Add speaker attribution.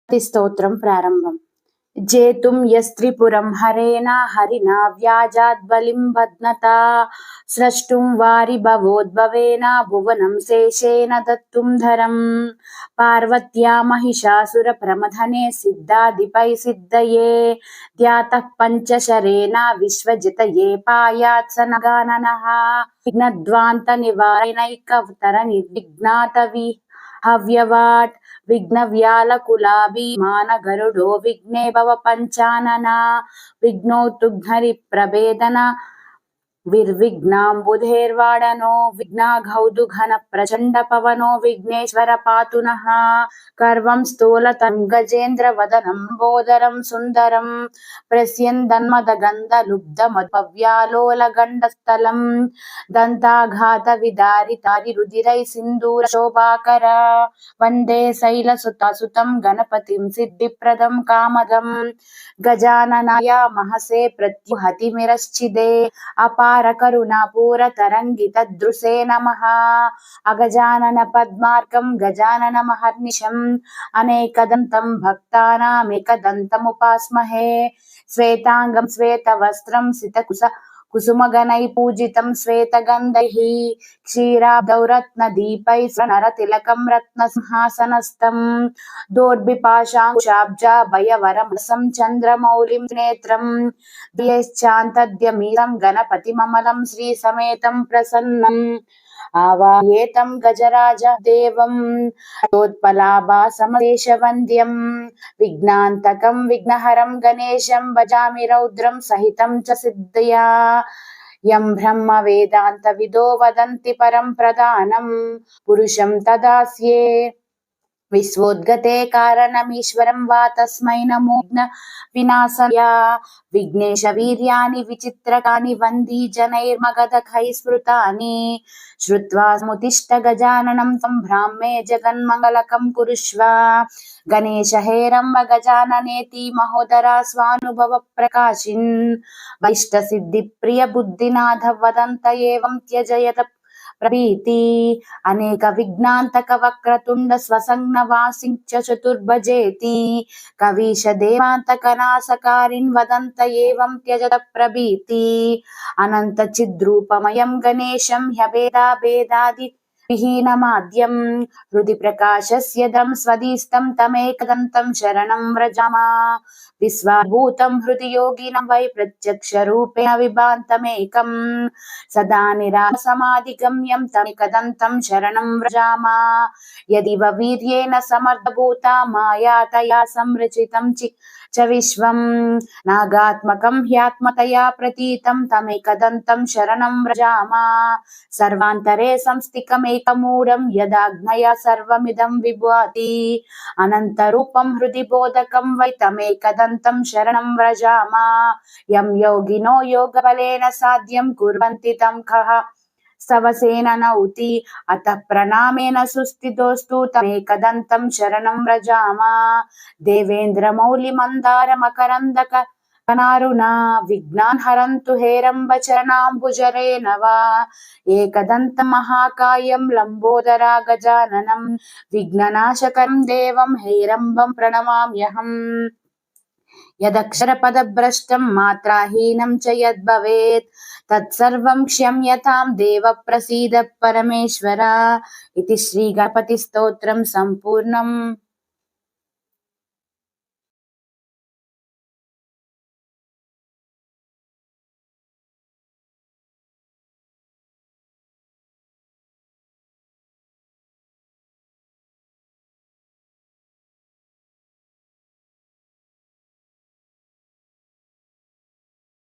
Speaker 1: స్తోత్రం ప్రారంభం. जेतुं यस्त्रिपुरं हरेणा हरिणा व्याजाद्बलिं बध्नता स्रष्टुं वारिभवोद्भवेन भुवनं शेषेण दत्तुं धरं पार्वत्या महिषासुरप्रमथने सिद्धादिपै सिद्धये ध्यातः पञ्चशरेण विश्वजितये पायात् स नगाननः विघ्नध्वान्तनिवारणैकवतरनिर्विघ्नातवि हव्यवाट् विघ्नव्यालकुलाभिमान गरुडो विघ्ने भव पंचानना विघ्नोत्तुघ्नरिप्रभेदन विर्विघ्नाम्बुधेर्वाडनो विघ्नाघौदुघन प्रचंड पवनो विघ्नेश्वर पातु नः कर्वं स्थूलतं गजेन्द्र वदनं बोदरं सुंदरं प्रस्यन्दन्मदगन्धलुब्धमद्भव्यालोलगण्डस्थलं दन्ताघात विदारितारिरुधिरै सिन्दूर शोभाकर वन्दे शैलसुतासुतं गणपतिं सिद्धिप्रदं कामदं गजाननाय महसे प्रत्युहतिमिरश्चिदे अपार करुणापूर तरंगितदृशे नमः अगजानन पद्मार्कं गजानन महर्निशम् अनेकदन्तं भक्तानामेकदन्तमुपास्महे श्वेतांगं श्वेतवस्त्रं कुसुमगणैः पूजितं श्वेतगन्धैः क्षीराब्धौ रत्नदीपैः स्वर्णरतिलकं रत्नसिंहासनस्थं दोर्भिपाशाङ्कुशाब्जाभयवरमसं चन्द्रमौलिं नेत्रं द्वयश्चान्तद्यमीरं गणपतिममलं श्रीसमेतं प्रसन्नम् आवाह्येतं गजराजदेवं योत्पलाभासमदेशवन्द्यं विघ्नान्तकं विघ्नहरं गणेशं भजामि रौद्रं सहितं च सिद्धया यं ब्रह्म वेदान्तविदो वदन्ति परं प्रधानं पुरुषं तदास्ये विश्वोद्गते कारणमीश्वरं वा तस्मै नमो विनाशाय विघ्नेश वीर्याणि विचित्रकानि वन्दी जनैर्मगधखैः स्मृतानि श्रुत्वा समुत्तिष्ठ गजाननं तं ब्राह्मे जगन्मङ्गलकं कुरुष्व गणेश हेरम्ब गजाननेति महोदरा स्वानुभव प्रकाशिन् वैष्टसिद्धिप्रिय बुद्धिनाथ वदन्त एवं त्यजयत प्रभीति अनेक विघ्नान्तक वक्रतुण्ड स्वसंज्ञवासिं च चतुर्भुजेति कवीश देवान्तक नासकारिन् वदन्त एवं त्यजत प्रभीति अनंत चिद्रूपमयं गणेशं ह्यभेदा भेदादि विहीनमाद्यं हृदि प्रकाशस्य दं स्वदिस्तं तमेकदन्तं शरणं व्रजामा विश्वाभूतं हृदि योगिनं वै प्रत्यक्षरूपेण विभान्तमेकं सदा निरासमाधिगम्यं तमेकदन्तं शरणं व्रजामा यदि वीर्येण समर्थभूता माया तया संरचितं च विश्वं नागात्मकं ह्यात्मतया प्रतीतं तमेकदन्तं शरणं व्रजामा सर्वान्तरे संस्थितमेकमूढं यदाज्ञया सर्वमिदं विभाति अनन्तरूपं हृदि बोधकं वै तमेकदन्तं शरणं व्रजामा यं योगिनो योगबलेन साध्यं कुर्वन्ति तं कः स्तवसेन नौति अतः प्रणामेन सुस्थितोऽस्तु तमेकदन्तं शरणं व्रजामा देवेन्द्रमौलिमन्दार मकरन्दक कनारुणा विघ्नान् हरन्तु हेरम्बचरणाम्बुजरेण वा एकदन्तं महाकायं लम्बोदरा गजाननं विघ्ननाशकं देवं हेरम्बं प्रणमाम्यहम् यदक्षरपदभ्रष्टं मात्राहीनं च यद्भवेत् तत्सर्वं क्षम्यतां देव प्रसीद परमेश्वर इति श्रीगणपतिस्तोत्रं सम्पूर्णम्।